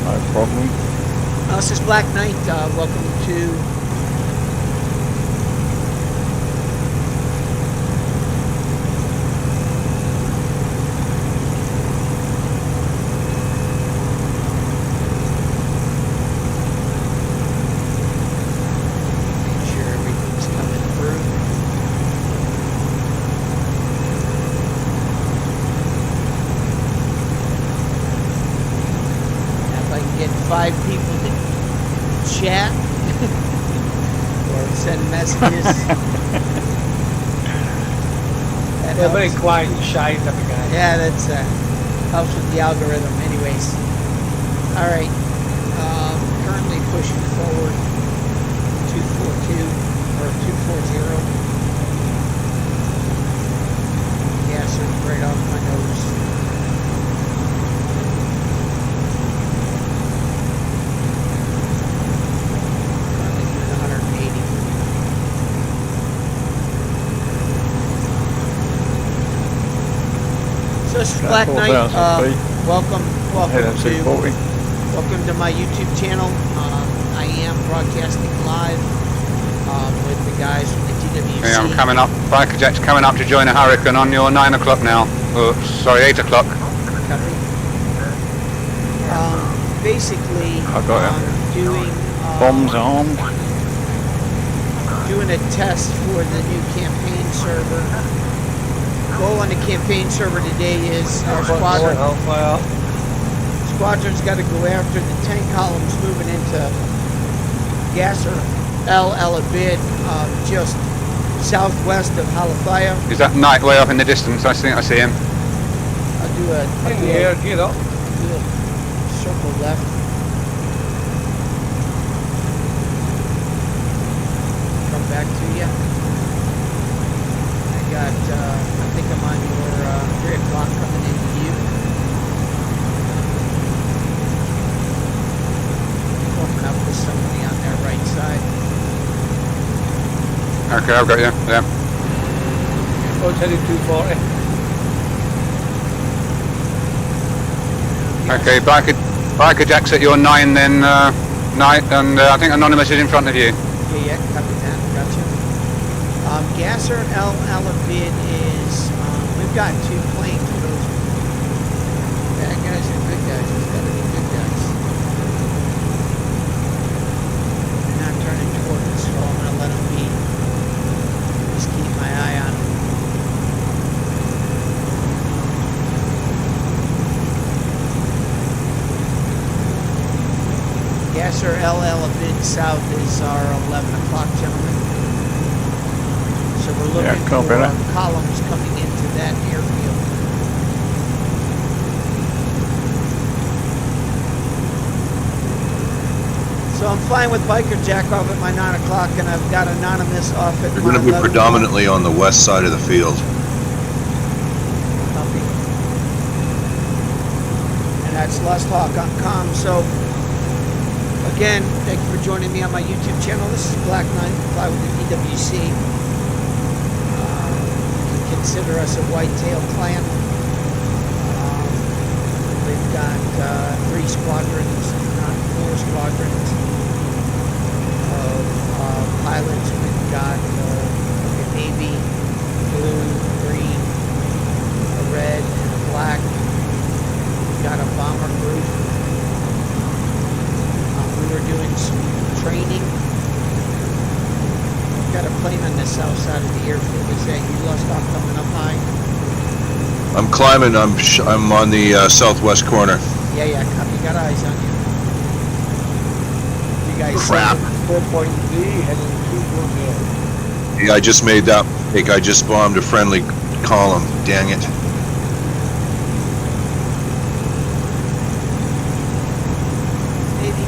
No problem. This is Black Knight. Welcome to make sure everything's coming through. Now if I can get 5 people to chat or send messages. That They're very helps. quiet and shy type of guy. Yeah, that's helps with the algorithm. Anyways, all right. Currently pushing forward 242 or 240. Gas is right off my nose. Currently doing 180. So this is Black Knight. Welcome to my YouTube channel. I am broadcasting live with the guys from the TWC. Okay, I'm coming up. Biker Jet's coming up to join a Hurricane on your 9 o'clock now. Oh, sorry, 8 o'clock. Copy. Basically, I got it. doing Bombs armed. doing a test for the new campaign server. Goal on the campaign server today is our squadron. Squadron's got to go after the tank columns moving into Gasser El Abid, just southwest of Halafaya. Is that Knight way off in the distance? I think I see him. I'll do a Get up. circle left. Come back to you. I got, I think I'm on your 3 o'clock coming into you. Forming up with somebody on their right side. Okay, I've got you. Yeah. Oh, it's heading 240. Okay, Biker Jack's at your 9 then, Knight, and I think Anonymous is in front of you. Yeah, copy that. Gotcha. Gasser El Alabid is, we've got 2 planes for those bad guys or good guys. There's got to be good guys. They're not turning toward us, so I'm going to let them be. Just keep my eye on them. Gasser El Alabid South is our 11 o'clock, gentlemen. So we're looking copy for that. columns coming into that airfield. So I'm flying with Biker Jack off at my 9 o'clock, and I've got Anonymous off at They're my going to be 11 predominantly on the west side of the field. Copy. And that's Lost Hawk on comm. So again, thank you for joining me on my YouTube channel. This is Black Knight, fly with the TWC. You can consider us a whitetail clan. We've got 3 squadrons, if not 4 squadrons of pilots. We've got a navy, blue, green, a red, and a black. We've got a bomber group. We were doing some training. We've got a plane on the south side of the airfield. Is that you lost off coming up high? I'm climbing. I'm on the southwest corner. Yeah, copy. Got eyes on you. You guys Crap. 4.3 heading 240. Yeah, I just made that mistake. I just bombed a friendly column. Dang it.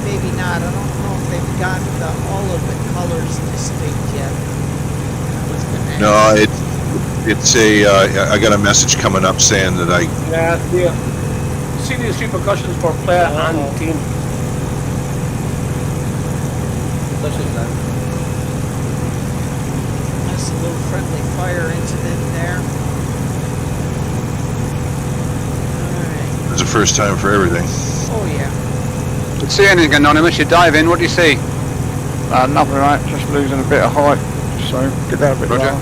Maybe not. I don't know if they've gotten all of the colors distinct yet. I was gonna ask. No, it's a. I got a message coming up saying that I. Yeah. Serious repercussions for player and team. That's it, man. That's a little friendly fire incident there. Alright. It's the first time for everything. Oh yeah. see anything, Anonymous. You dive in. What do you see? Nothing, mate. Just losing a bit of height. So get that a bit Roger. lower.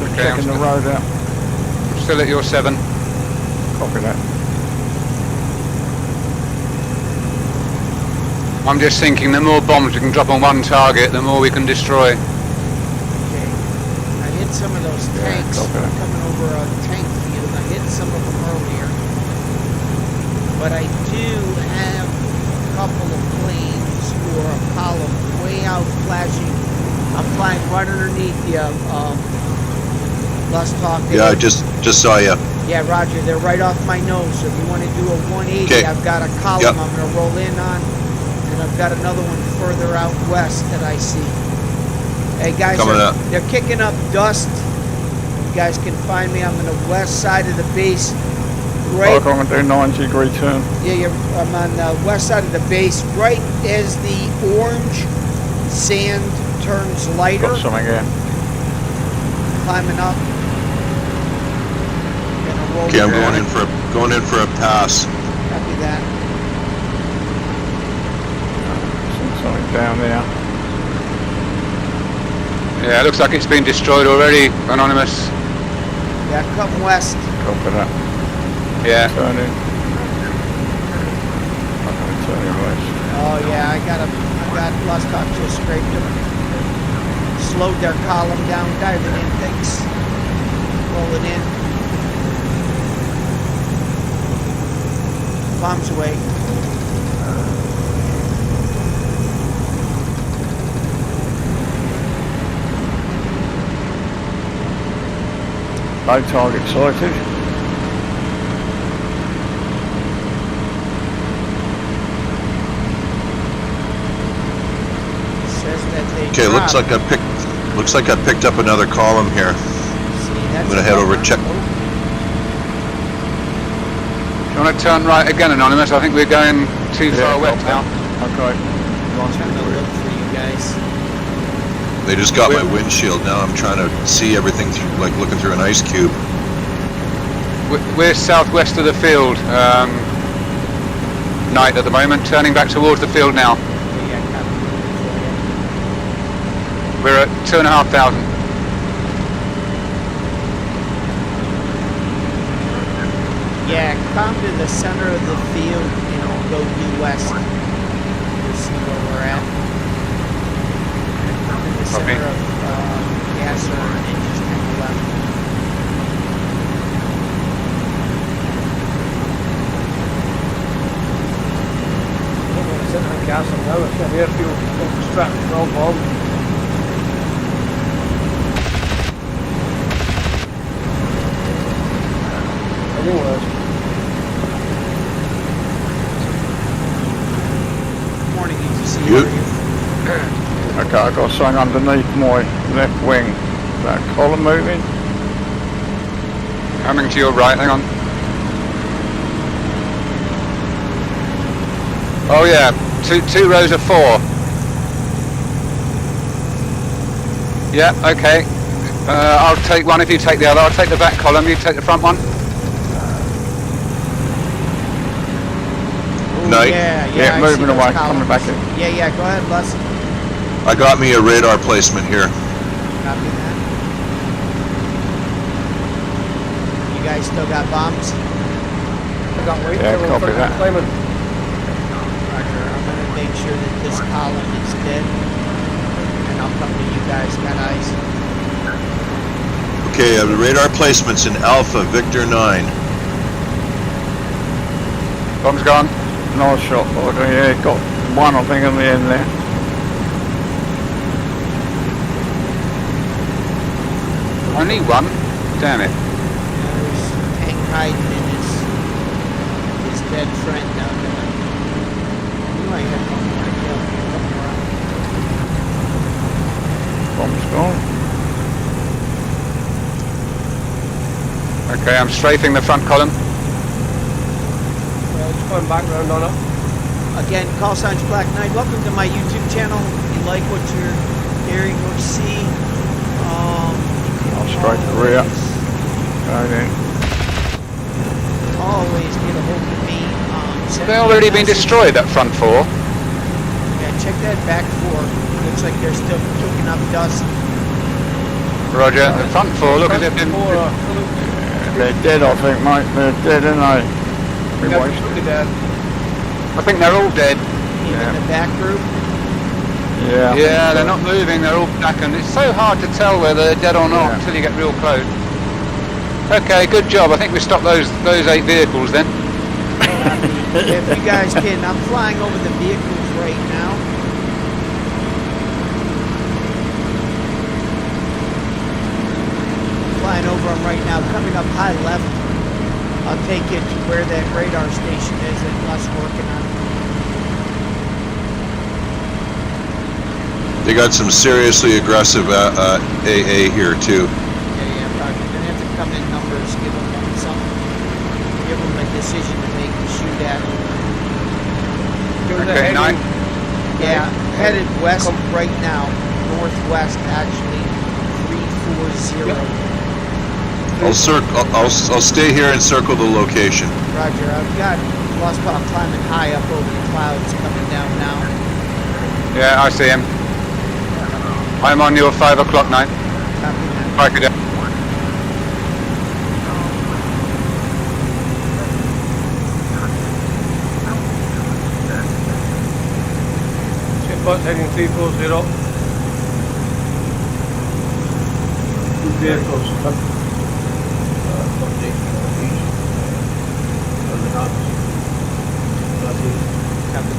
Just Okay, checking the road out. Still at your 7. Copy that. I'm just thinking the more bombs we can drop on one target, the more we can destroy. Okay. I hit some of those tanks okay. coming over a tank field. I hit some of them earlier. But I do have a couple of planes or a column way out flashing. I'm flying right underneath you. Let's talk. Yeah, I just saw you. Yeah, Roger. They're right off my nose. So if you want to do a 180, Okay. I've got a column Yep. I'm going to roll in on. And I've got another one further out west that I see. Hey guys, Coming up. they're kicking up dust. You guys can find me. I'm on the west side of the base. Right. I'm going to do 90-degree turn. Yeah, I'm on the west side of the base. Right as the orange sand turns lighter. Got something here. Climbing up. Gonna roll Okay, I'm down. going in for a pass. Copy that. Something down there. Yeah, it looks like it's been destroyed already, Anonymous. Yeah, come west. Copy that. Yeah. Turn in. I'm going to turn in west. Oh yeah, I got Lost Talk just scraped them. Slowed their column down, diving in, thanks. Rolling in. Bombs away. No target sighted. Says that they Okay, looks dropped. like I picked up another column here. See, that's I'm gonna head over and check. Do you want to turn right again, Anonymous? I think we're going too far west now. Okay. I'm trying to look for you guys. They just got my windshield. Now I'm trying to see everything through, like looking through an ice cube. We're southwest of the field. Night at the moment, turning back towards the field now. Yeah, copy. We're at 2,500. Yeah, come to the center of the field and go due west. You'll see where we're at. Come to the Copy. center of Gasser and just kind of left. Sitting in Castle now, it's an airfield strapped to all bomb. Anyways, Morning, ETC. Good. How are you? Okay, I've got something underneath my left wing. That column moving. Coming to your right, hang on. Oh yeah, two rows of 4. Yeah, okay. I'll take one if you take the other. I'll take the back column, you take the front one. Ooh, Night. Yeah, Yeah, I moving see those away, columns. coming back in. Yeah, go ahead, Les. I got me a radar placement here. Copy that. You guys still got bombs? I got weight Yeah, there copy for that. climbing. Roger, I'm gonna make sure that this column is dead. And I'll come to you guys, got eyes. Okay, the radar placements in Alpha Victor 9. Bomb's gone. Nice shot, Roger. Yeah, got one I think on the end there. Only one? Damn it. There's Hank hiding in his dead friend down there. You might have to come around. Bomb's gone. Okay, I'm strafing the front column. It's going back round on it. Again, call signs Black Knight. Welcome to my YouTube channel. If you like what you're hearing or see, I'll straight the rear. Going in. always get a hold of me. Send They've me a already been message. destroyed, that front 4. check that back four. Looks like they're still kicking up dust. Roger. The front four, look as if they've been... They're dead, I think, mate. They're dead, aren't they? We Yeah, wasted. absolutely dead. I think they're all dead. Even Yeah. the back group. Yeah. I Yeah, think they're so. not moving, they're all blackened. It's so hard to tell whether they're dead or not Yeah. until you get real close. Okay, good job. I think we stopped those 8 vehicles then. If you guys can, I'm flying over the vehicles right now. Flying over them right now, coming up high left. I'll take it to where that radar station is and us working on it. They got some seriously aggressive AA here too. Yeah, Roger. You're gonna have to come in numbers, give them something, give them a decision to make to shoot at. Okay, 9. Yeah, headed west right now, northwest actually, 340. I'll stay here and circle the location. Roger, I've got Lost Paw climbing high up over the clouds coming down now. Yeah, I see him. I'm on your 5 o'clock 9. Copy that. Right, good. Bus heading 340. 2 vehicles from the east. From the northeast. Copy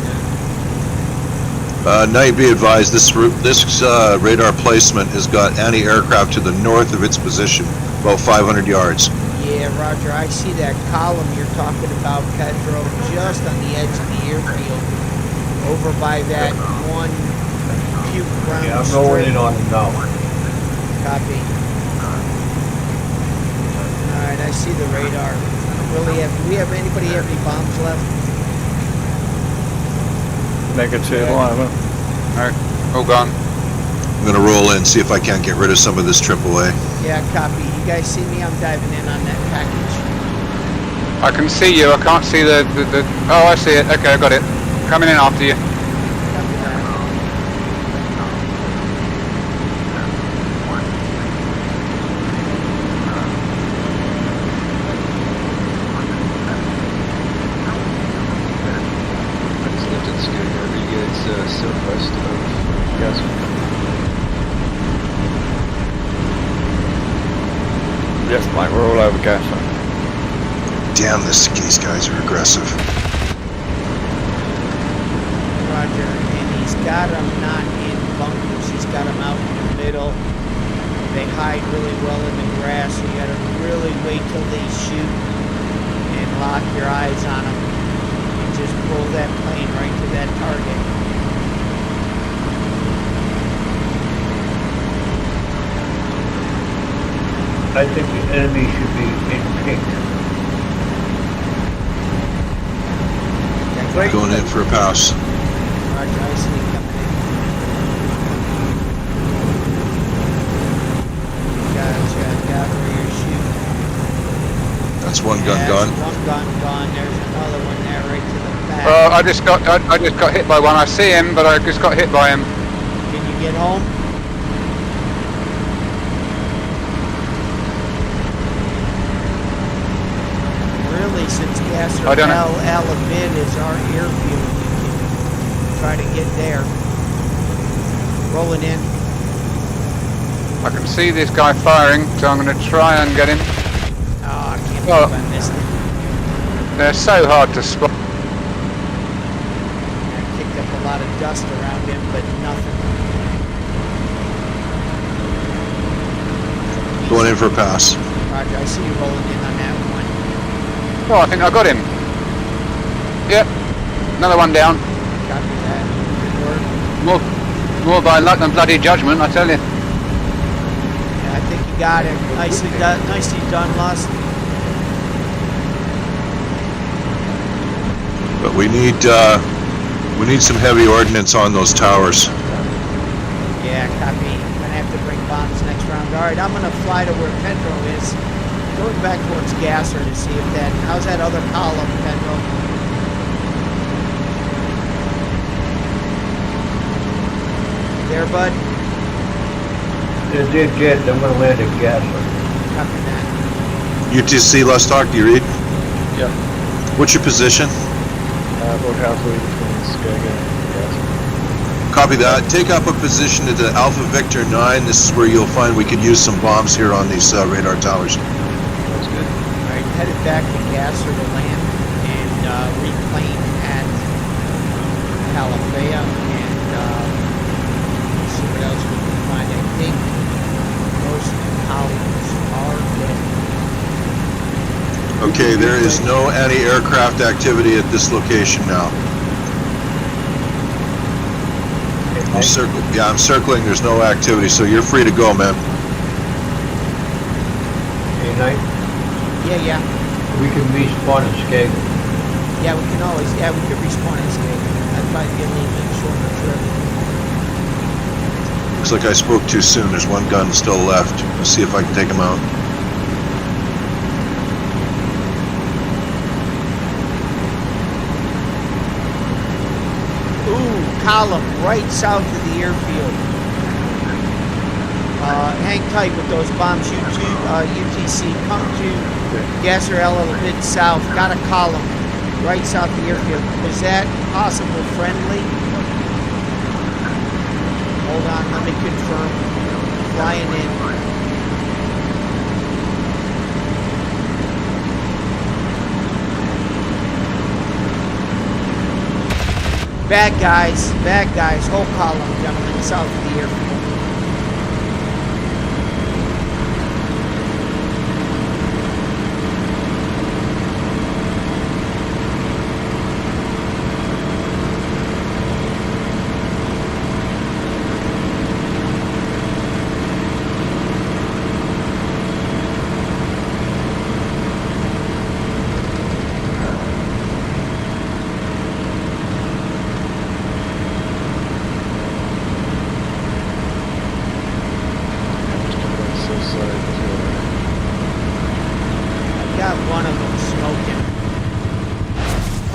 that. Knight, be advised, this radar placement has got anti-aircraft to the north of its position, about 500 yards. Yeah, Roger, I see that column you're talking about, Pedro, just on the edge of the airfield. Over by that one puke ground. Yeah, I'm rolling in on them now. Copy. Alright, I see the radar. I don't really have, do we have anybody have any bombs left? Negative, I haven't. No, all gone. I'm gonna roll in, see if I can't get rid of some of this AAA. Yeah, copy. You guys see me? I'm diving in on that package. I can see you, I can't see the... Oh, I see it. Okay, I got it. Coming in after you. Copy that. It's lifted scooter. Are you guys southwest of Gaston? Yes, mate, we're all over gas. Damn, these guys are aggressive. Roger, and he's got them not in bunkers. He's got them out in the middle. They hide really well in the grass, so you gotta really wait till they shoot and lock your eyes on them. And just pull that plane right to that target. I think the enemy should be in pink. Right. Going in for a pass. Roger, I see it coming in. Gotcha, got where you're shooting. That's one gun Yeah, gone. One gun gone. There's another one there right to the back. I just got hit by one. I see him, but I just got hit by him. Can you get home? Really, since Gasser I don't know. Alabid is our airfield, you can try to get there. Rolling in. I can see this guy firing, so I'm going to try and get him. Oh, I can't Oh. believe I missed it. They're so hard to spot. I kicked up a lot of dust around him, but nothing. Going in for a pass. Roger, I see you rolling in on that one. Oh, I think I got him. Yep. Another one down. Copy that. Good work. More by luck than bloody judgment, I tell you. Yeah, I think you got him. Nicely done, Lust. But we need some heavy ordnance on those towers. Yeah, copy. I'm gonna have to bring bombs next round. Alright, I'm gonna fly to where Pedro is. Going back towards Gasser to see if that... How's that other column, Pedro? there, bud? It did get, I'm gonna land at Gasser. Copy that. UTC, let's talk. Do you read? Yeah. What's your position? About halfway between Skagit and Gasser. Copy that. Take up a position at the Alpha Victor 9. This is where you'll find we could use some bombs here on these radar towers. That's good. All right, headed back to Gasser to land and replane at Calafea and see what else we can find. I think most columns are dead. Okay, there is no anti-aircraft activity at this location now. I'm circling. There's no activity, so you're free to go, man. Hey, Knight, Yeah. we can respawn in Skagit. Yeah, we can always, we could respawn in Skagit. That might be a little bit shorter trip. Looks like I spoke too soon. There's one gun still left. Let's see if I can take him out. Column right south of the airfield. Hang tight with those bombs. UTC, come to Gasser L a bit south. Got a column right south of the airfield. Is that possible friendly? Hold on, let me confirm. Flying in. Bad guys, whole column, gentlemen, south of the airfield.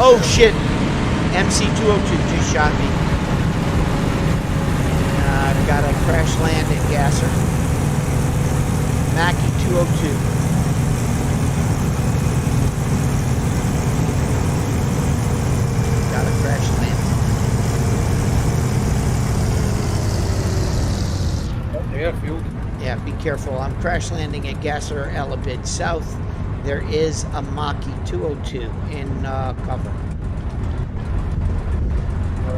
Oh shit! MC-202 just shot me. I've got a crash land at Gasser. Mackie 202. Got a crash land. Airfield. Yeah, be careful. I'm crash landing at Gasser Elabid South. There is a Maki 202 in cover.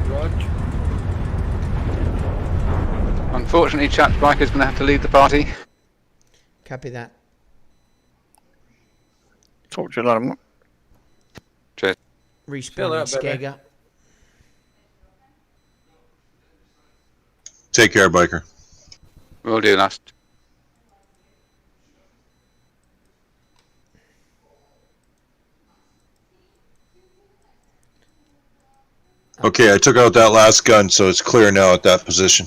Roger. Unfortunately, Chat Biker's going to have to lead the party. Copy that. Talk to you later. Cheers. Respawn in Skagit. Take care, biker. Will do, last. Okay, I took out that last gun, so it's clear now at that position.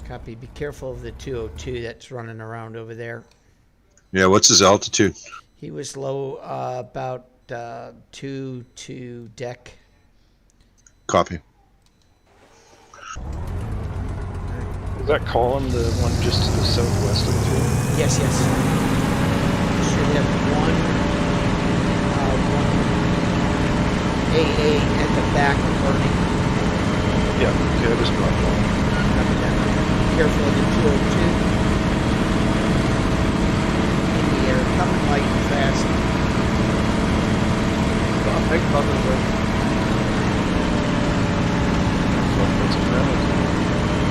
Copy. Be careful of the 202 that's running around over there. Yeah, what's his altitude? He was low, about 2 to deck. Copy. Is that column the one just to the southwest of the field? Yes. Should have one AA at the back burning. Yeah, okay, I just brought one. Careful of the 202. In the air, coming light and fast. Got a big button there. That's a friendly.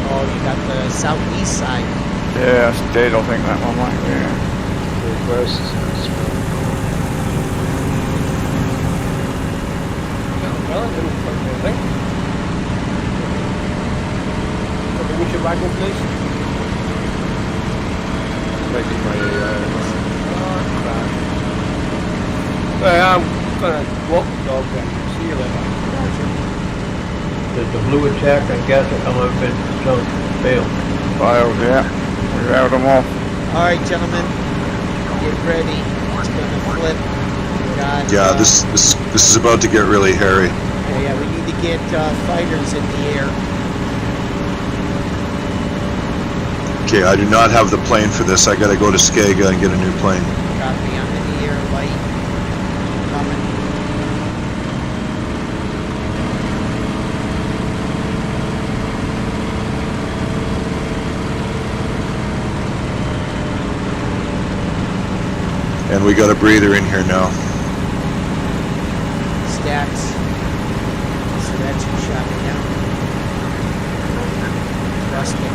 Oh, you got the southeast side. Yeah, it's dead, I think, that one, mate. Yeah. Northwest is Well, it didn't fuck anything. Okay, we should back up, please. might be my AI. I'm gonna walk the dog then. See you later. Did the blue attack on Gasser come up in South failed? Failed, yeah. We held them off. All right, gentlemen, get ready. It's gonna flip. We got, Yeah, this is about to get really hairy. Yeah, we need to get fighters in the air. Okay, I do not have the plane for this. I gotta go to Skega and get a new plane. Copy, I'm in the air, light. Coming. And we got a breather in here now. Stats. So that's who shot me down. Rustic.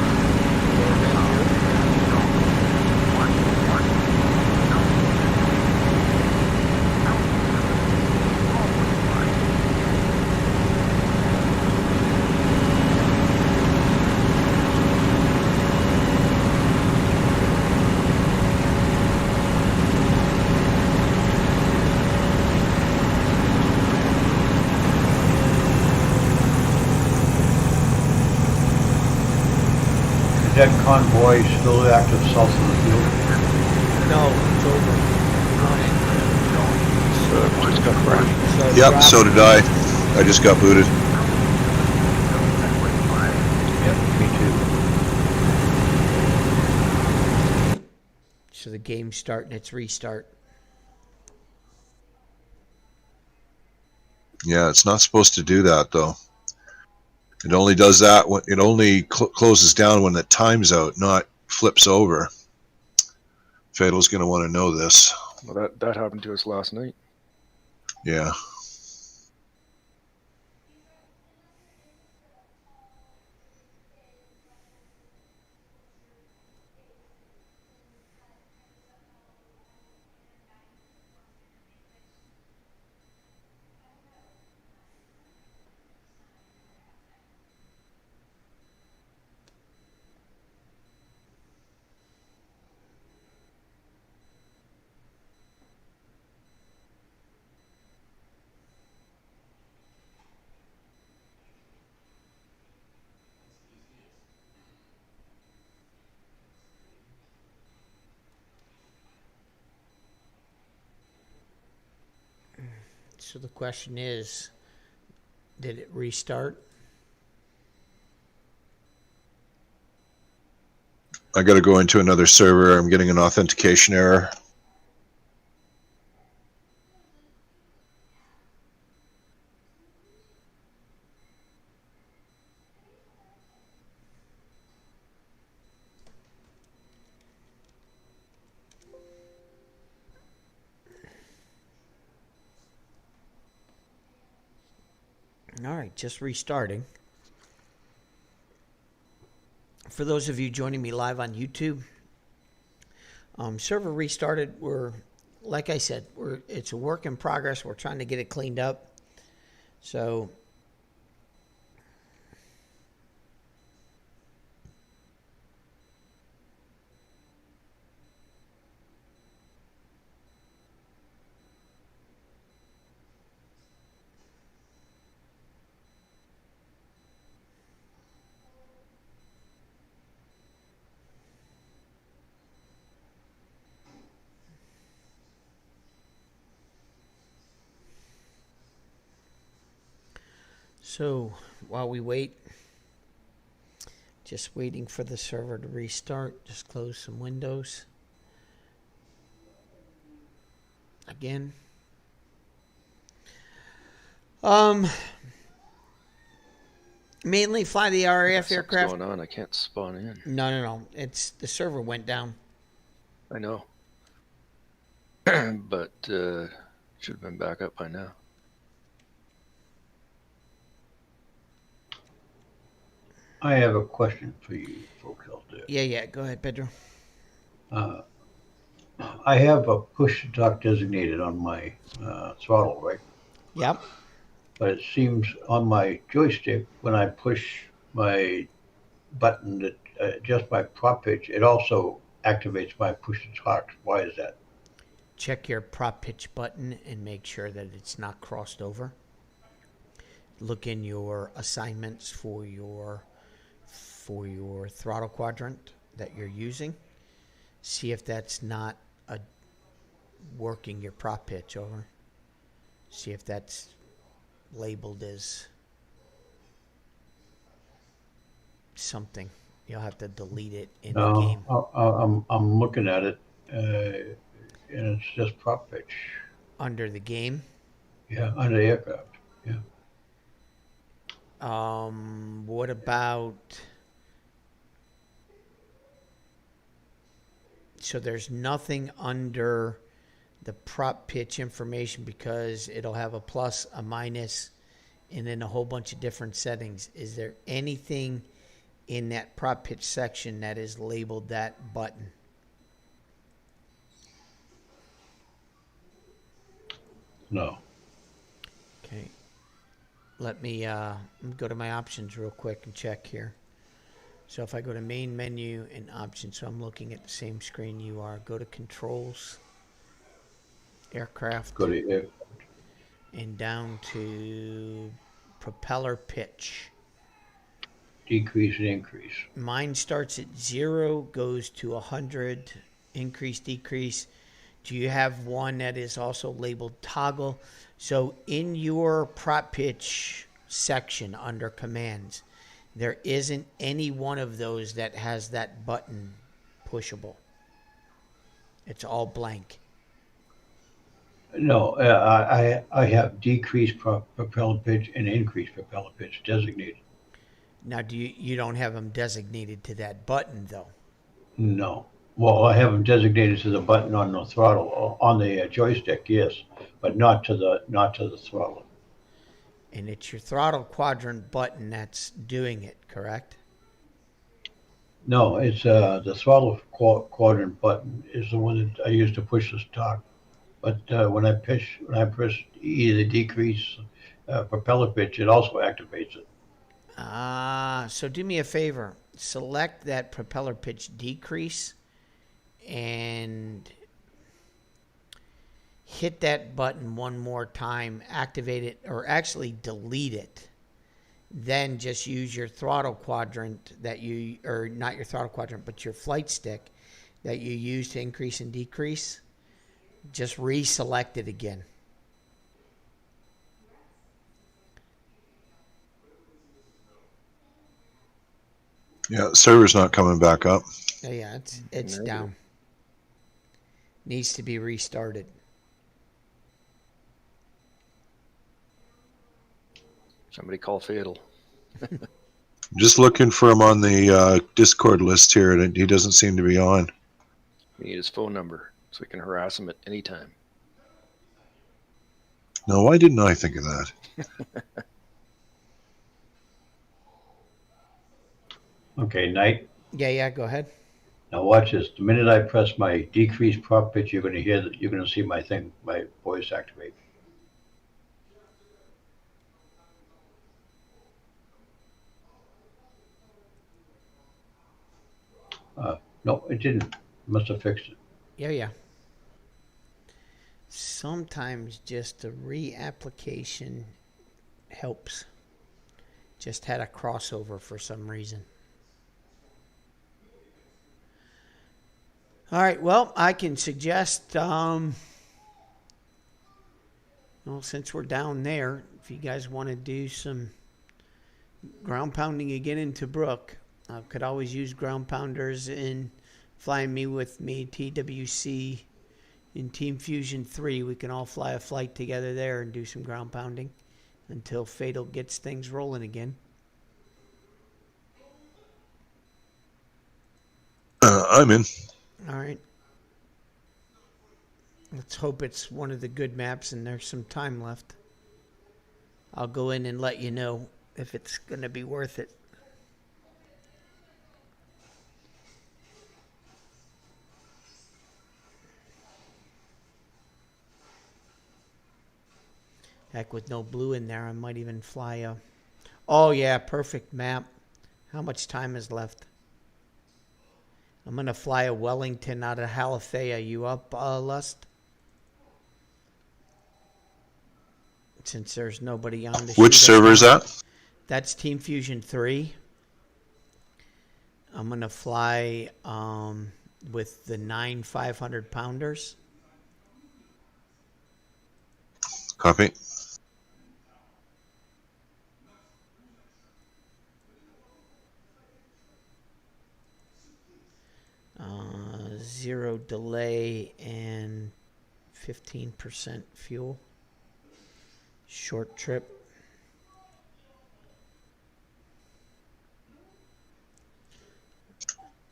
Is that convoy still active south of the field? No, it's over. Just got crashed. So Yep, drop- so did I. I just got booted. Yep, me too. So the game's starting its restart. Yeah, it's not supposed to do that though. It only does that when it only closes down when it times out, not flips over. Fatal's going to want to know this. Well, that happened to us last night. Yeah. So the question is, did it restart? I got to go into another server. I'm getting an authentication error. All right, just restarting. For those of you joining me live on YouTube, server restarted. Like I said, it's a work in progress. We're trying to get it cleaned up. So So while we wait, just waiting for the server to restart, just close some windows. Again. Mainly fly the RAF What's aircraft. going on? I can't spawn in. No. It's the server went down. I know. But should have been back up by now. I have a question for you folks out there. Yeah. Go ahead, Pedro. I have a push to talk designated on my throttle, right? Yep. But it seems on my joystick, when I push my button that adjusts my prop pitch, it also activates my push to talk. Why is that? Check your prop pitch button and make sure that it's not crossed over. Look in your assignments for your throttle quadrant that you're using. See if that's not working your prop pitch over. See if that's labeled as something. You'll have to delete it in the No, game. I'm looking at it, and it's just prop pitch. Under the game. Yeah, under aircraft. Yeah. What about... So there's nothing under the prop pitch information because it'll have a plus, a minus, and then a whole bunch of different settings. Is there anything in that prop pitch section that is labeled that button? No. Okay. Let me go to my options real quick and check here. So if I go to main menu and options, so I'm looking at the same screen you are. Go to controls, aircraft, Go to air. and down to propeller pitch. Decrease and increase. Mine starts at 0, goes to 100, increase, decrease. Do you have one that is also labeled toggle? So in your prop pitch section under commands, there isn't any one of those that has that button pushable. It's all blank. No, I have decreased propeller pitch and increased propeller pitch designated. Now, you don't have them designated to that button though? No. Well, I have them designated to the button on the throttle, on the joystick, yes, but not to the throttle. And it's your throttle quadrant button that's doing it, correct? No, it's the throttle quadrant button is the one that I use to push the stock. But when I press either decrease propeller pitch, it also activates it. So do me a favor. Select that propeller pitch decrease and hit that button one more time, activate it, or actually delete it. Then just use your throttle quadrant or not your throttle quadrant, but your flight stick that you use to increase and decrease. Just reselect it again. Yeah, server's not coming back up. Oh, yeah, it's down. Needs to be restarted. Somebody call Fatal. Just looking for him on the Discord list here, and he doesn't seem to be on. We need his phone number so we can harass him at any time. No, why didn't I think of that? Okay, Knight. Yeah, go ahead. Now watch this. The minute I press my decrease prop pitch, you're going to hear that. You're going to see my voice activate. No, it didn't. Must have fixed it. Yeah. Sometimes just a reapplication helps. Just had a crossover for some reason. All right, well, I can suggest, since we're down there, if you guys want to do some ground pounding again in Tobruk, I could always use ground pounders in Flying Me With Me, TWC, in Team Fusion 3. We can all fly a flight together there and do some ground pounding until Fatal gets things rolling again. I'm in. All right. Let's hope it's one of the good maps and there's some time left. I'll go in and let you know if it's going to be worth it. Heck, with no blue in there, I might even fly a... Oh, yeah, perfect map. How much time is left? I'm going to fly a Wellington out of Halifea. You up, Lust? Since there's nobody on the Which server is that? That's Team Fusion 3. I'm going to fly with the 9 500-pounders. Copy. 0 delay and 15% fuel. Short trip.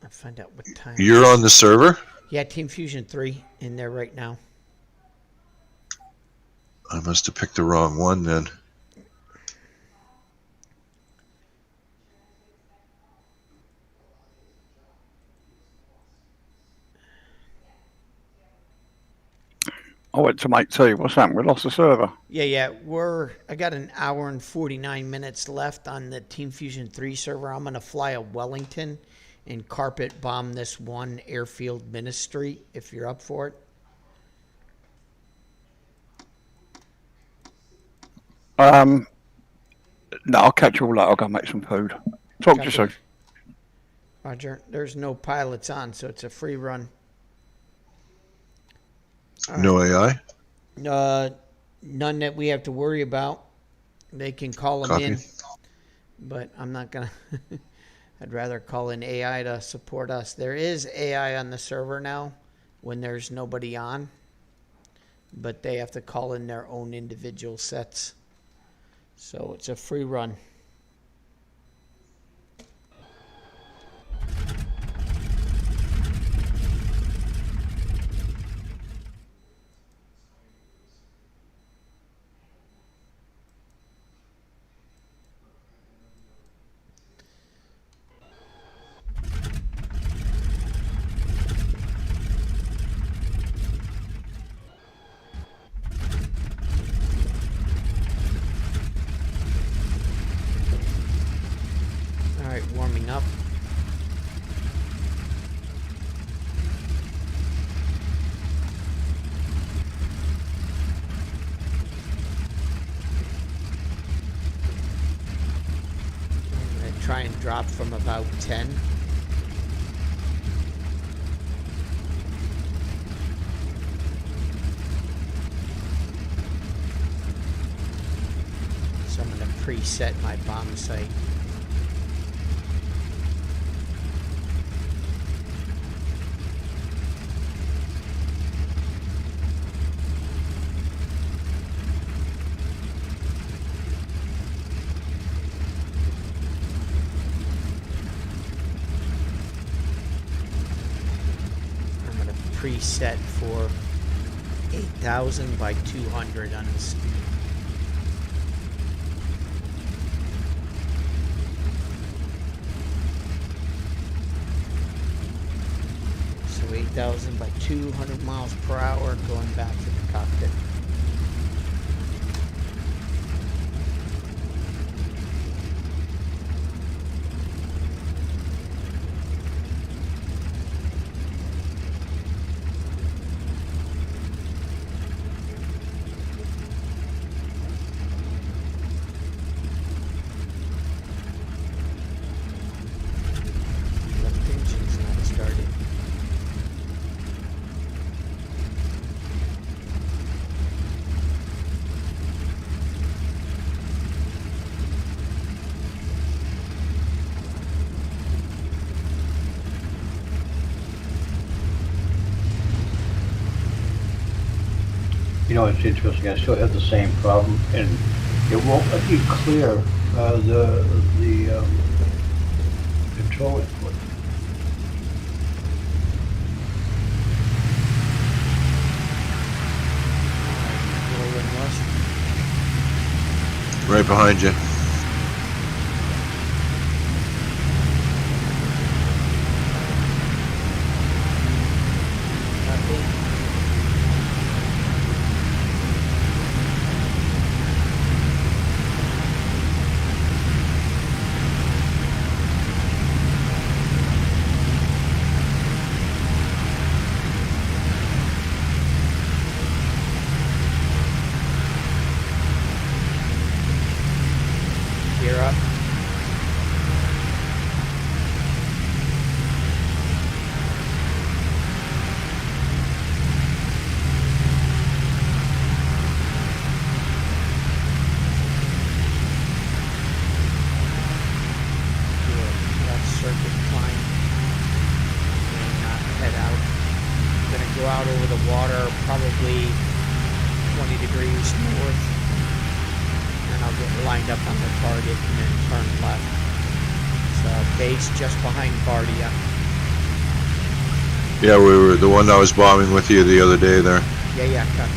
I'll find out what time. You're on the server? Yeah, Team Fusion 3 in there right now. I must have picked the wrong one then. I went to make tea. What's happened? We lost the server. Yeah. I got an hour and 49 minutes left on the Team Fusion 3 server. I'm gonna fly a Wellington and carpet bomb this one airfield ministry if you're up for it. No, I'll catch you all later. I'll go make some food. Talk to you soon. Roger. There's no pilots on, so it's a free run. All No AI? None that we have to worry about. They can call them Copy. in, but I'm not gonna. I'd rather call in AI to support us. There is AI on the server now when there's nobody on, but they have to call in their own individual sets. So it's a free run. All right, warming up. I'm gonna try and drop from about 10. So I'm gonna preset my bomb site. I'm gonna preset for 8,000 by 200 on the speed. So 8,000 by 200 miles per hour going back to the cockpit. Left engine's not started. You know, it's interesting, I still have the same problem, and it won't let me clear the control input. Rolling west. Right behind you. Copy. out over the water, probably 20 degrees north. And I'll get lined up on the target and then turn left. It's base just behind Bardia. Yeah, we were the one I was bombing with you the other day there. Yeah, copy.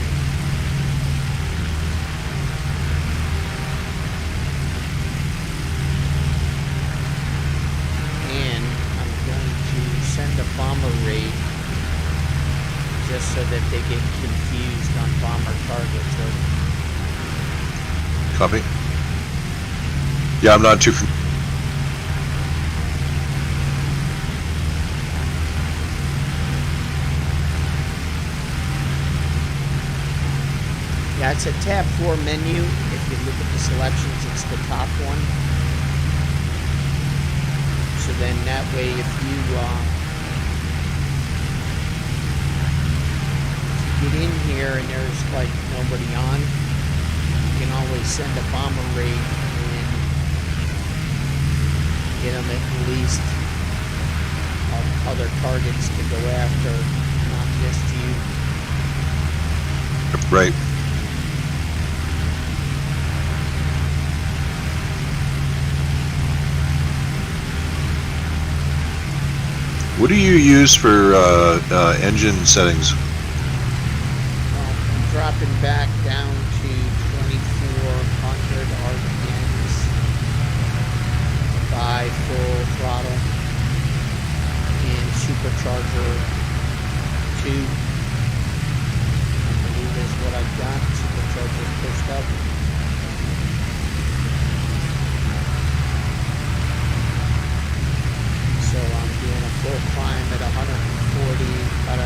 And I'm going to send a bomber raid just so that they get confused on bomber targets. Copy. Yeah, I'm not too familiar. Yeah, it's a tab 4 menu. If you look at the selections, it's the top one. So then that way, if you get in here and there's like nobody on, you can always send a bomber raid and get them at least other targets to go after, not just you. Right. What do you use for engine settings? I'm dropping back down to 2400 RPMs by full throttle and supercharger 2. I believe is what I've got. Supercharger pushed up. So I'm doing a full climb at 140, about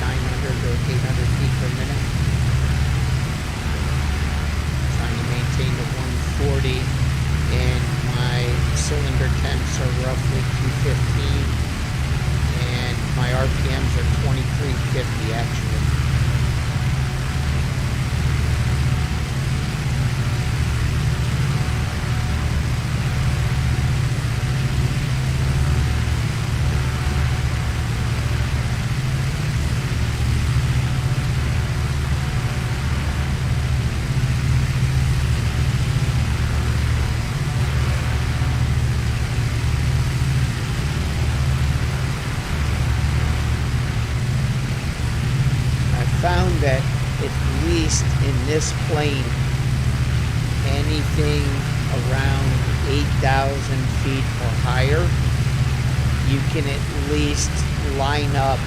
900 or 800 feet per minute. Trying to maintain the 140, and my cylinder temps are roughly 215, and my RPMs are 2350 actually. Found that at least in this plane, anything around 8,000 feet or higher, you can at least line up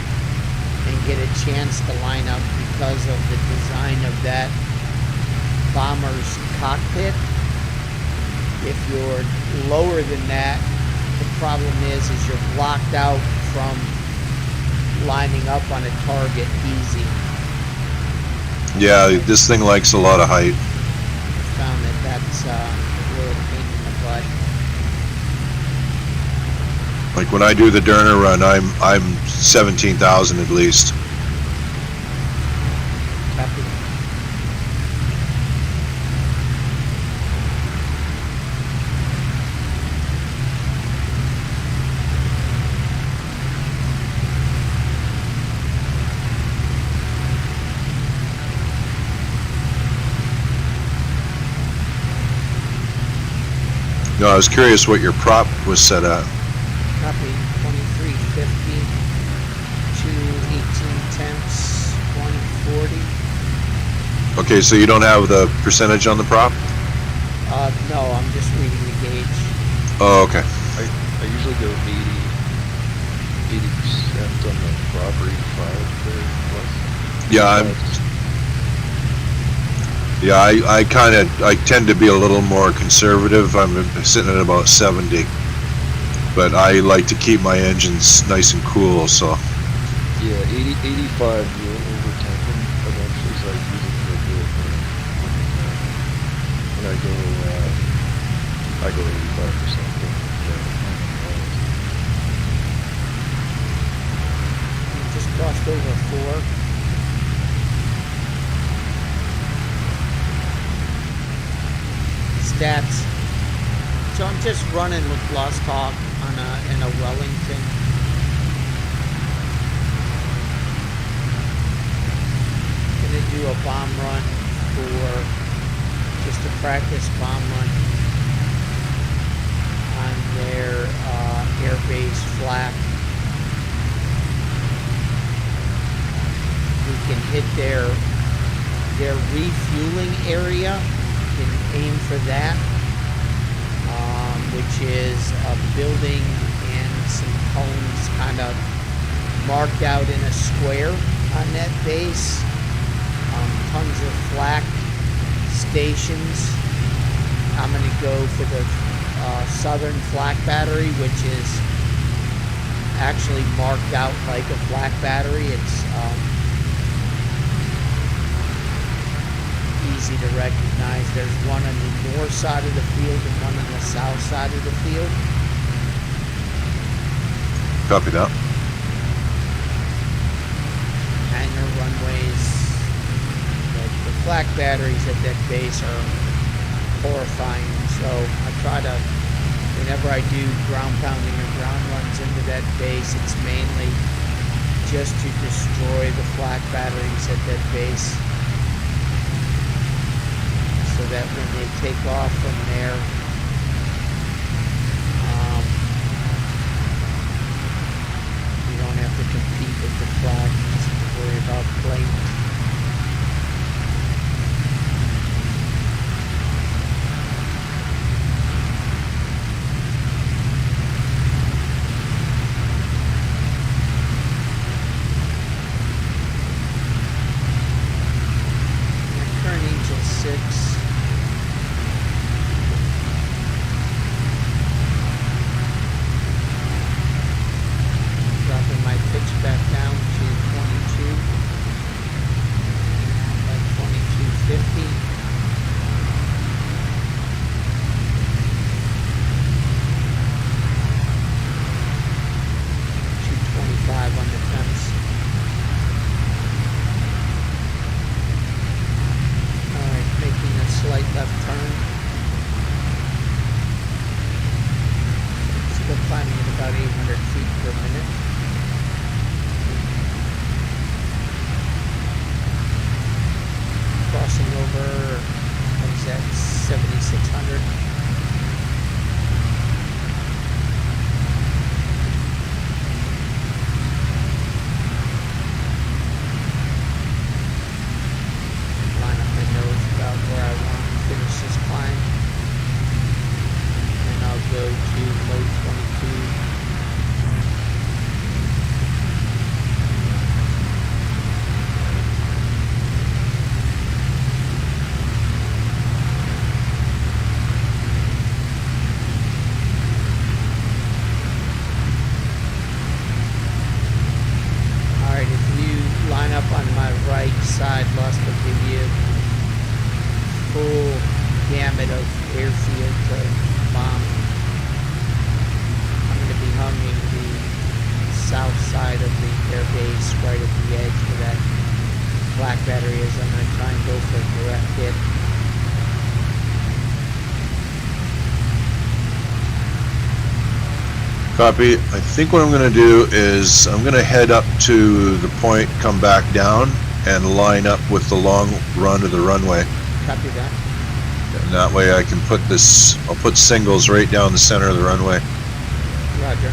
and get a chance to line up because of the design of that bomber's cockpit. If you're lower than that, the problem is you're blocked out from lining up on a target easy. Yeah, this thing likes a lot of height. Found that that's a real pain in the butt. Like when I do the Derner run, I'm 17,000 at least. Copy. No, I was curious what your prop was set at. Copy. 2350 to 18 temps, 140. Okay, so you don't have the percentage on the prop? No, I'm just reading the gauge. Oh, okay. I usually go 80% on the prop or 85 or plus. I tend to be a little more conservative. I'm sitting at about 70, but I like to keep my engines nice and cool, so. Yeah, 85 will overtake them eventually, so I use it for a bit. And I go 85%. Just crossed over 4. Stats. So I'm just running with Lost Hawk on in a Wellington. to do a bomb run just a practice bomb run on their air base flak. We can hit their refueling area. We can aim for that, which is a building and some homes kind of marked out in a square on that base. Tons of flak stations. I'm going to go for the southern flak battery, which is actually marked out like a flak battery. It's easy to recognize. There's one on the north side of the field and one on the south side of the field. Copy that. Hangar runways. The flak batteries at that base are horrifying, so I try to, whenever I do ground pounding or ground runs into that base, it's mainly just to destroy the flak batteries at that base, so that when they take off from there, you don't have to compete with the flak, just worry about planes. Dropping my pitch back down to 22 at 2250. 225 on the fence. Alright, making a slight left turn. Still climbing at about 800 feet per minute. Crossing over, what is that, 7,600. Line up my nose about where I want to finish this climb. And I'll go to low 22. On my right side, Lust will give you full gamut of airfield to bomb. I'm going to be humming the south side of the air base right at the edge where that flak battery is. I'm going to try and go for a direct hit. Copy. I think what I'm going to do is I'm going to head up to the point, come back down, and line up with the long run of the runway. Copy that. And that way I can put this, I'll put singles right down the center of the runway. Roger.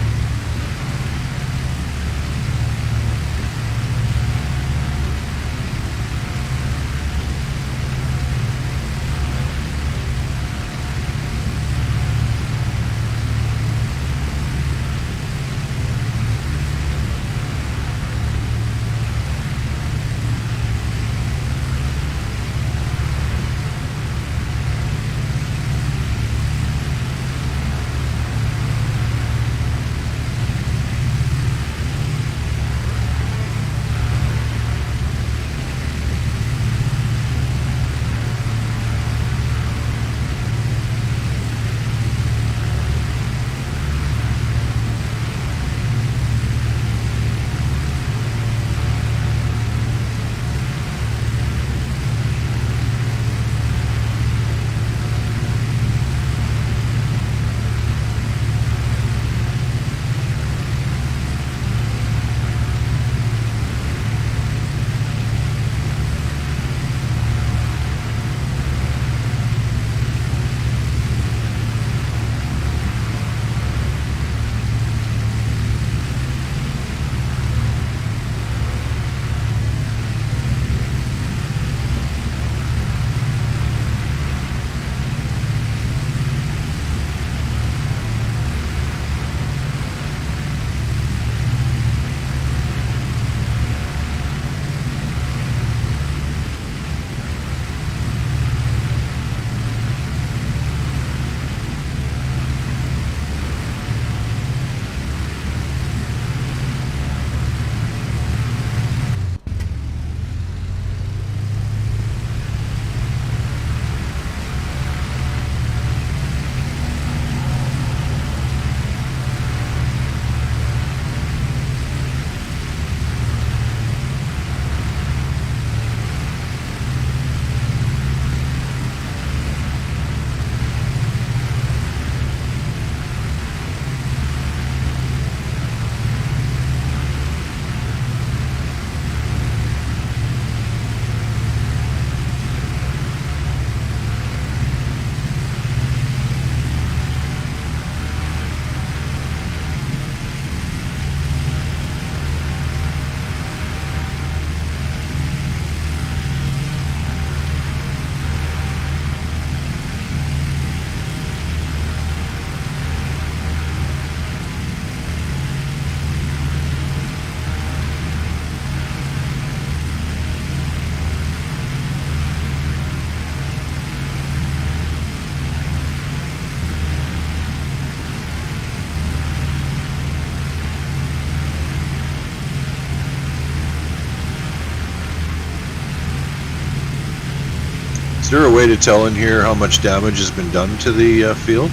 Is there a way to tell in here how much damage has been done to the field?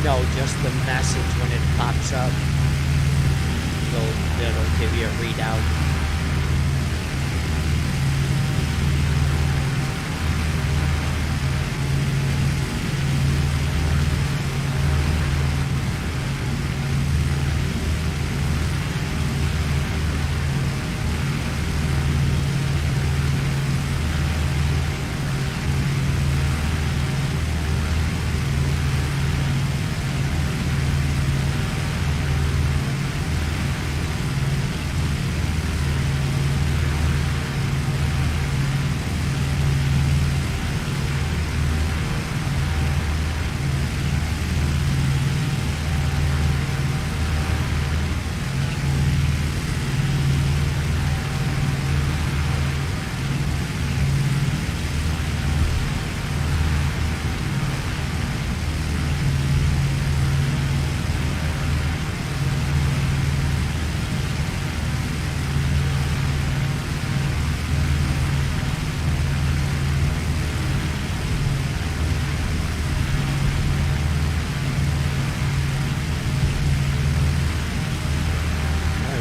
No, just the message when it pops up. It'll give you a readout.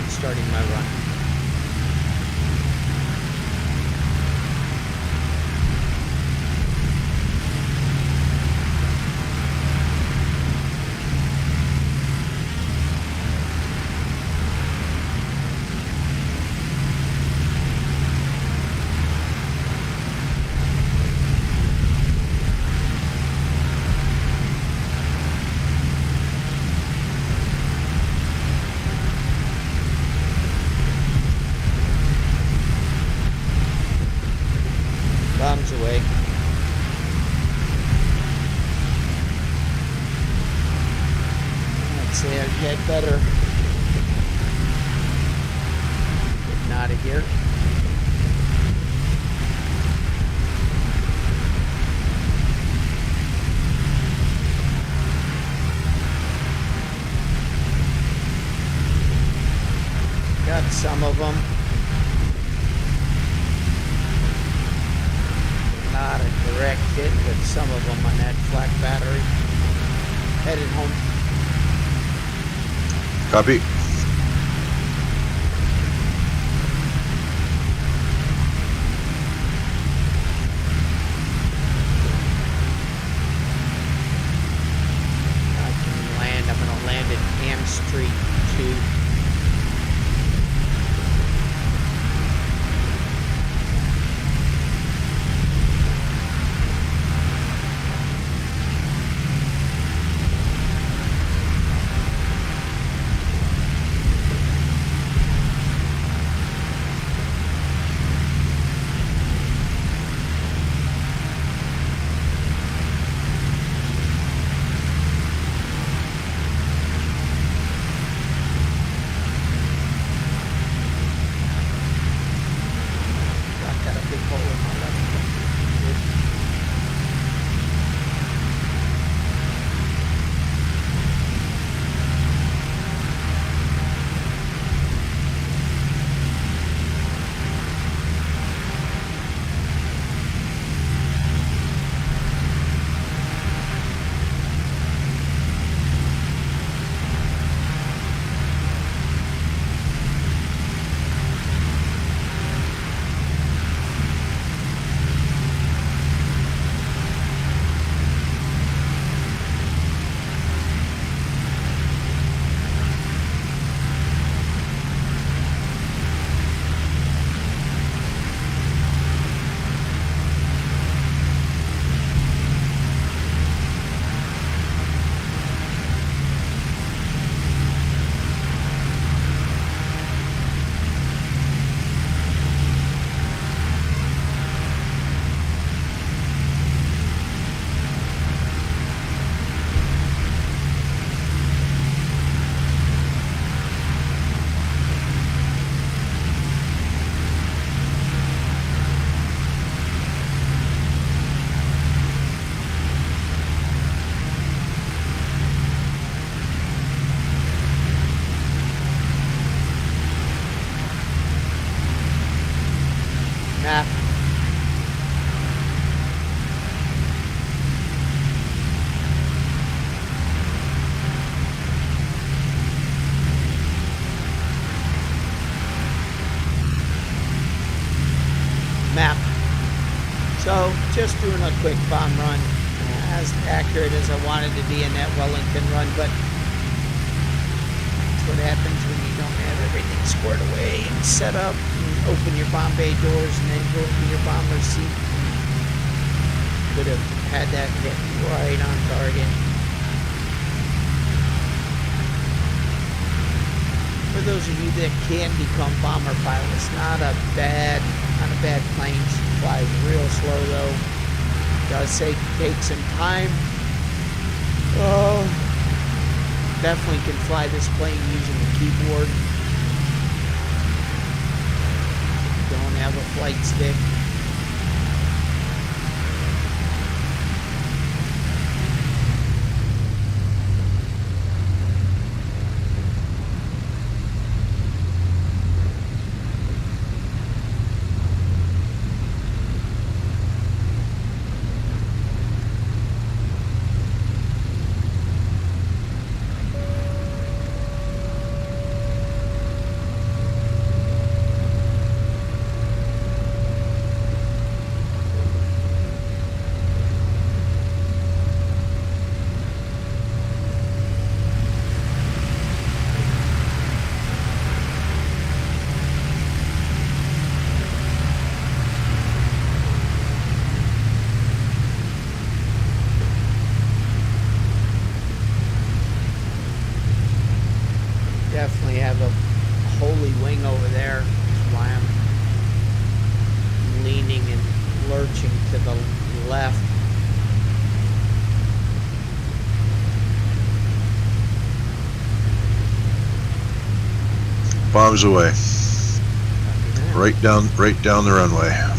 Starting my run. Bombs away. I'd say I'd head better. Getting out of here. Got some of them. Not a direct hit, but some of them on that flak battery. Headed home. Copy. I can land. I'm going to land at Am Street 2. just doing a quick bomb run. As accurate as I wanted to be in that Wellington run, but that's what happens when you don't have everything squared away and set up and open your bomb bay doors and then go into your bomber seat. Could have had that hit right on target. For those of you that can become bomber pilots, not a bad plane. Flies real slow though. Does take some time. Oh, definitely can fly this plane using the keyboard. Don't have a flight stick. Definitely have a holy wing over there. That's why I'm leaning and lurching to the left. Bombs away. Right down the runway.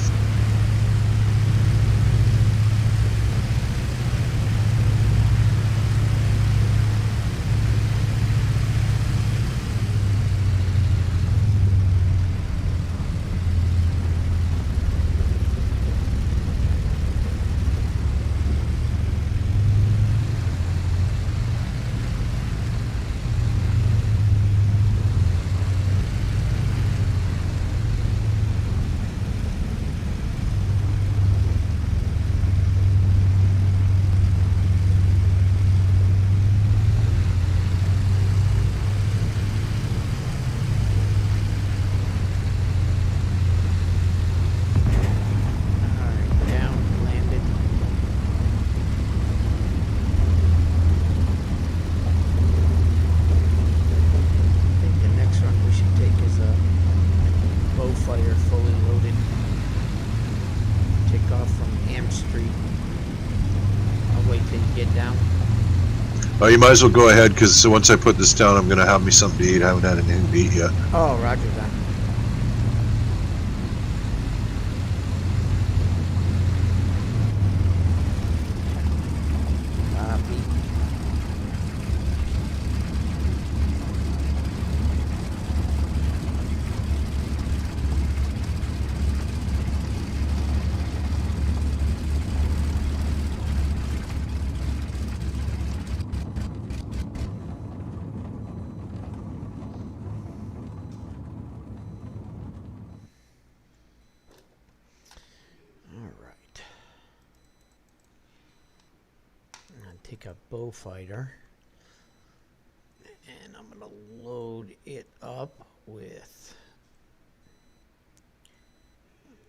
Oh, you might as well go ahead, because once I put this down, I'm going to have me something to eat. I haven't had anything to eat yet. Oh, roger that. Take a bow fighter and I'm gonna load it up with,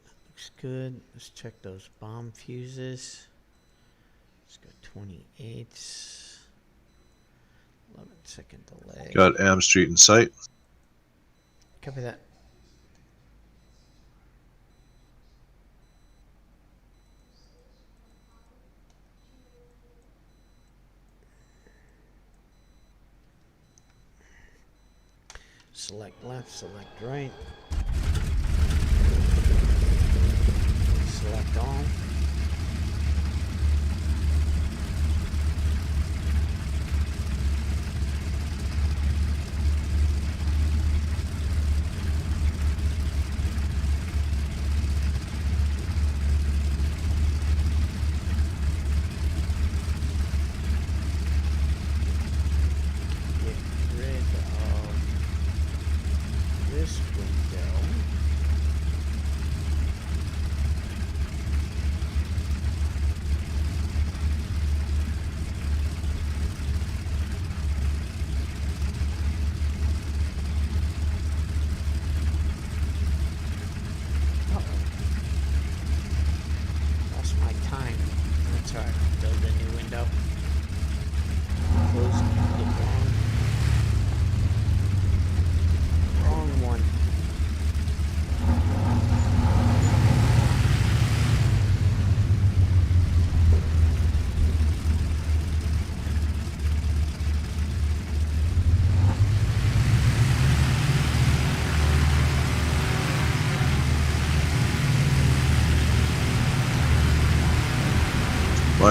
that looks good. Let's check those bomb fuses. It's got 28, 11-second delay. Got Am Street in sight. Copy that. Select left, select right. Select all.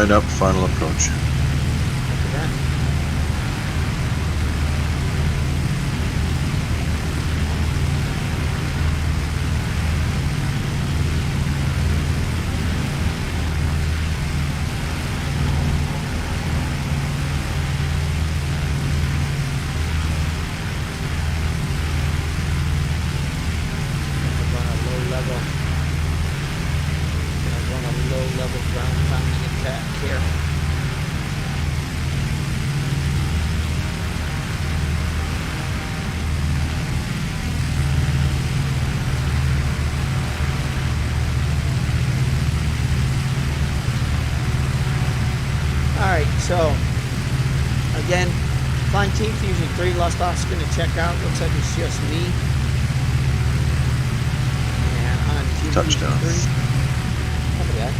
Line up, final approach. Look at that. So, again, flying team Fusion 3, Lost Ops going to check out. Looks like it's just me. And on Team Touchdown. Fusion 3. Look at that.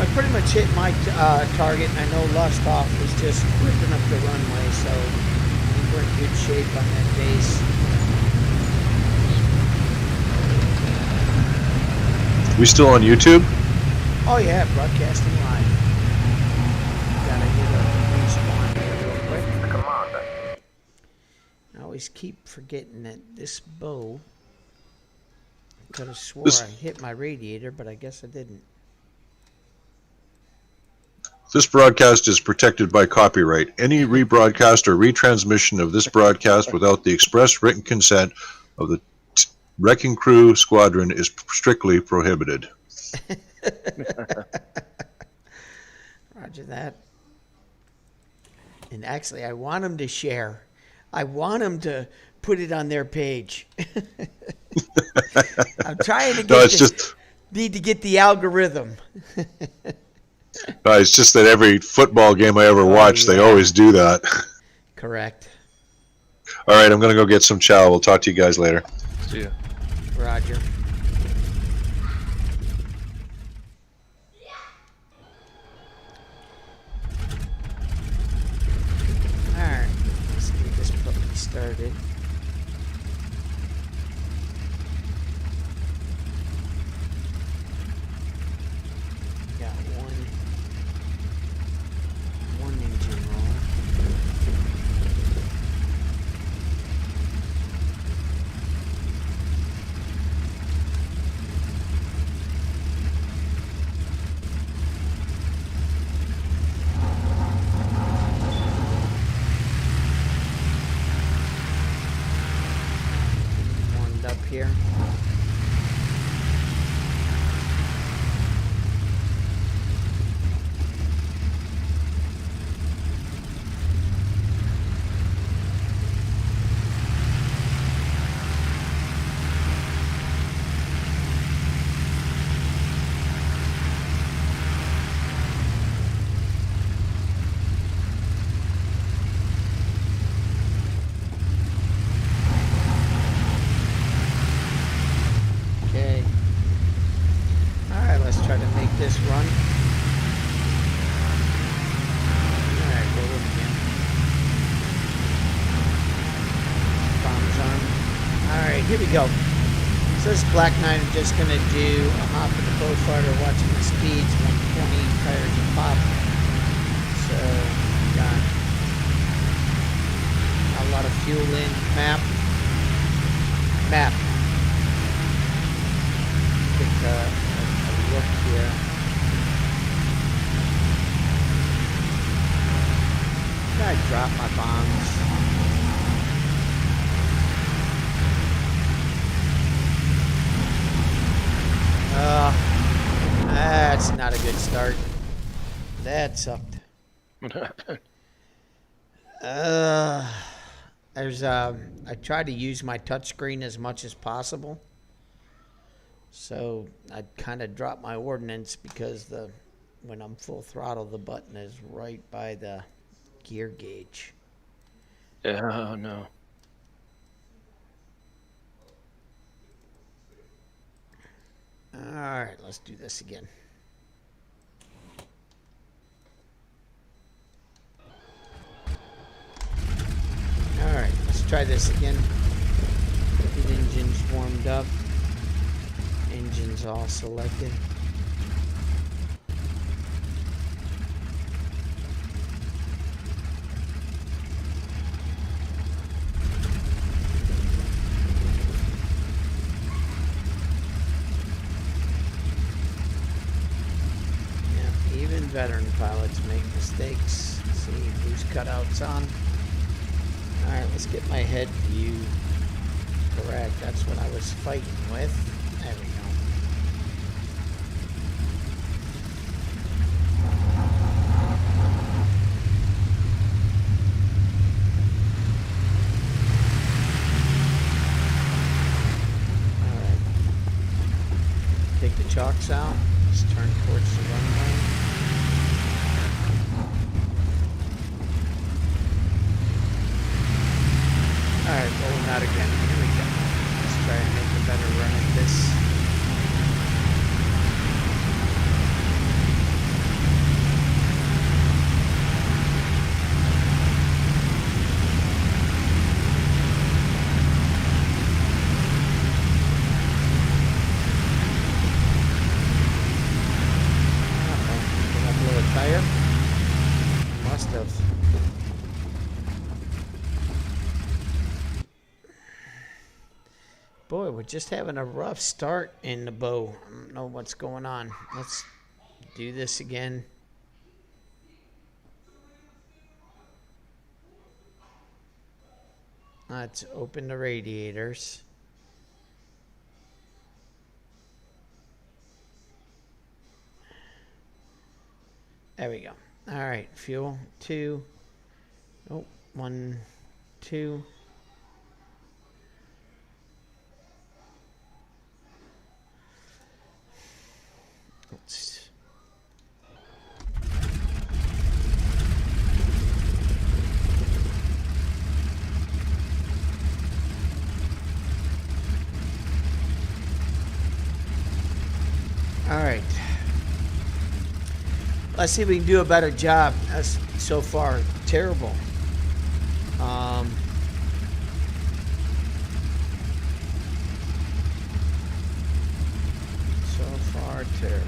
I pretty much hit my target, and I know Lost Off was just ripping up the runway, so I think we're in good shape on that base. We still on YouTube? Oh yeah, broadcasting live. Gotta hit a respawn here real quick. Commander. I always keep forgetting that this bow. I could have swore This- I hit my radiator, but I guess I didn't. This broadcast is protected by copyright. Any rebroadcast or retransmission of this broadcast without the express written consent of the Wrecking Crew Squadron is strictly prohibited. Roger that. And actually, I want them to share. I want them to put it on their page. I'm trying to get No, it's this, just need to get the algorithm. it's just that every football game I ever watch, they yeah. always do that. Correct. All right, I'm gonna go get some chow. We'll talk to you guys later. See ya. Roger. Alright, let's get this puppy started. Got one engine roll. Warmed up here. Okay. Alright, let's try to make this run. Alright, go with again. Bombs on. Alright, here we go. So this Black Knight, I'm just gonna do a hop in the Beaufighter, watching the speeds, 120 tires a pop. So, got a lot of fuel in. Map. Take a look here. I drop my bombs. That's not a good start. That sucked. What happened? I There's I try to use my touchscreen as much as possible. So I kind of drop my ordnance because when I'm full throttle, the button is right by the gear gauge. Oh no. All right, let's do this again. All right, let's try this again. Get engines warmed up. Engines all selected. Yeah, even veteran pilots make mistakes. Let's see whose cutouts on. All right, let's get my head view correct. That's what I was fighting with. There we go. All right. Take the chocks out. Let's turn towards the runway. All right, rolling out again. Here we go. Let's try and make a better run at this. Uh-oh. Did I blow a tire? Must have. Boy, we're just having a rough start in the bow. I don't know what's going on. Let's do this again. Let's open the radiators. There we go. All right, fuel 2. Oh, 1, 2. Let's all right. Let's see if we can do a better job. That's so far terrible. So far terrible.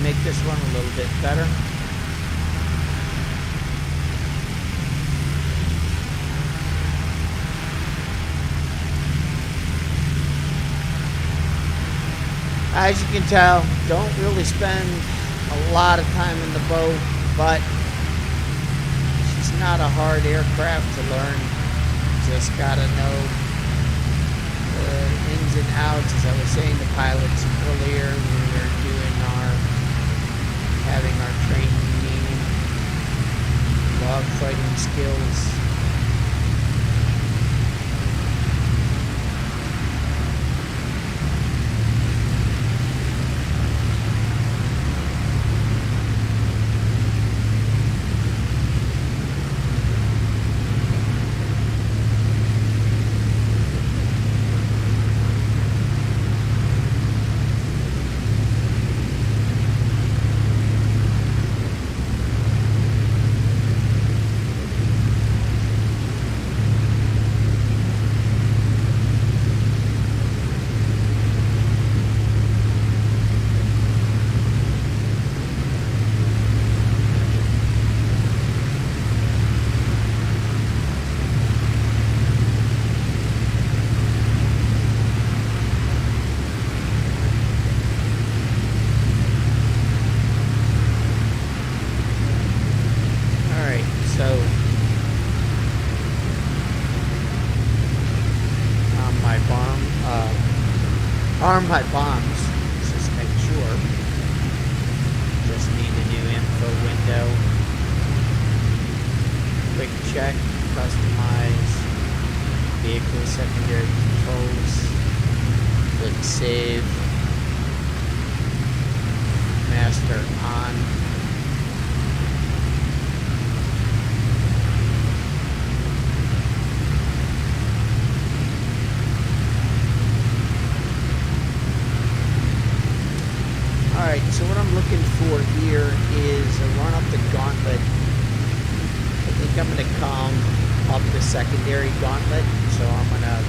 Make this one a little bit better. As you can tell, don't really spend a lot of time in the boat, but it's not a hard aircraft to learn. Just gotta know the ins and outs. As I was saying to pilots earlier, we were having our training meeting, dog fighting skills. arm my bombs. Just make sure. Just need a new info window. Quick check. Customize. Vehicle secondary controls. Click save. Master on. Alright, so what I'm looking for here is a run up the gauntlet. I think I'm going to come up the secondary gauntlet. So I'm going to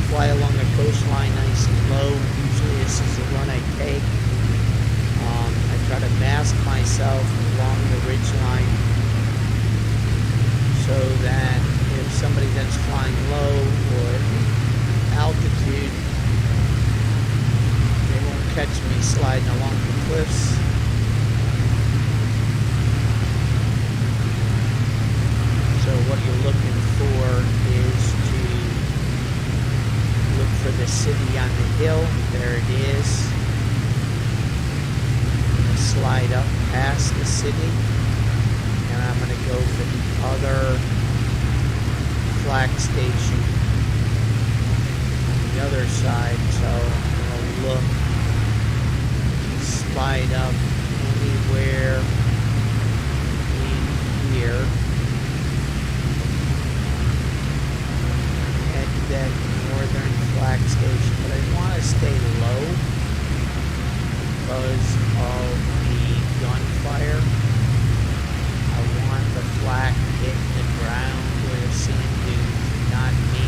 fly along the coastline nice and low. Usually this is the run I take. I try to mask myself along the ridge line so that if somebody that's flying low or altitude, they won't catch me sliding along the cliffs. So what you're looking for is to look for the city on the hill. There it is. Slide up past the city, and I'm going to go for the other flag station on the other side. So I'm going to look, slide up anywhere in here, head to that northern flag station, but I want to stay low because of the gunfire. I want the flak hitting the ground where the sand dunes, not me.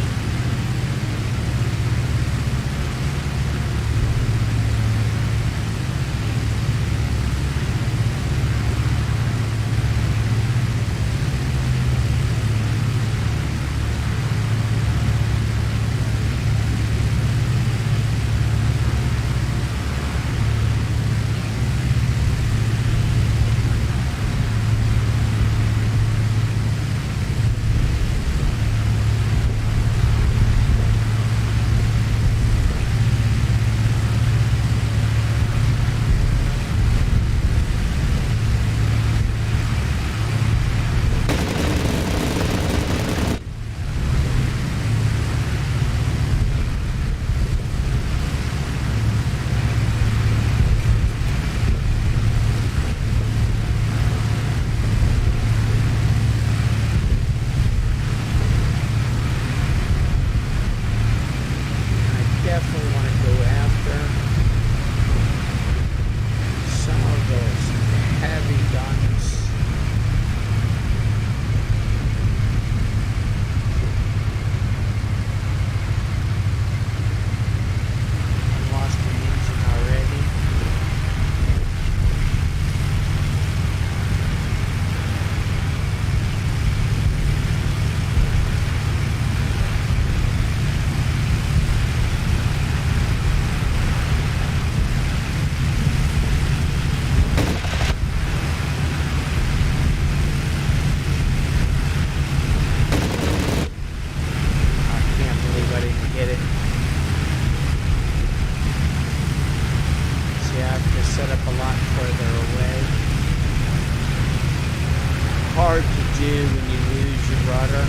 Hard to do when you lose your rudder.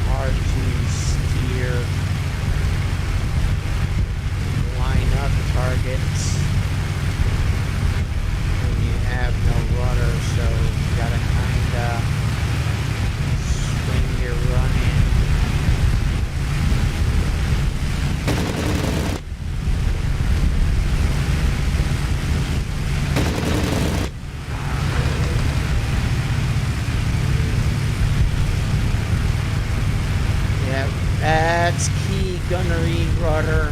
Hard to steer, line up targets when you have no rudder, so you gotta kinda swing your run in. That's key, gunnery, rudder.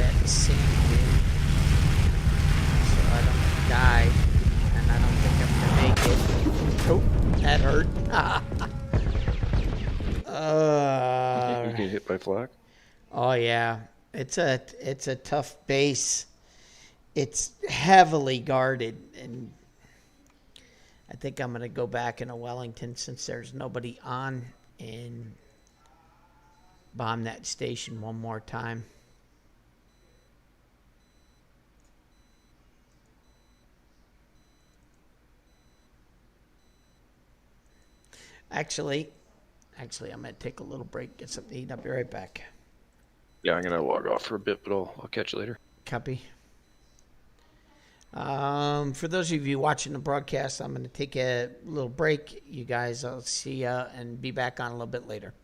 that sand dune so I don't die, and I don't think I'm gonna make it. Oh, that hurt. You get hit by flak? Oh yeah, it's a tough base. It's heavily guarded, and I think I'm gonna go back into Wellington since there's nobody on and bomb that station one more time. Actually, I'm gonna take a little break, get something to eat. I'll be right back. Yeah, I'm gonna log off for a bit, but I'll catch you later. Copy. For those of you watching the broadcast, I'm going to take a little break. You guys, I'll see ya and be back on a little bit later.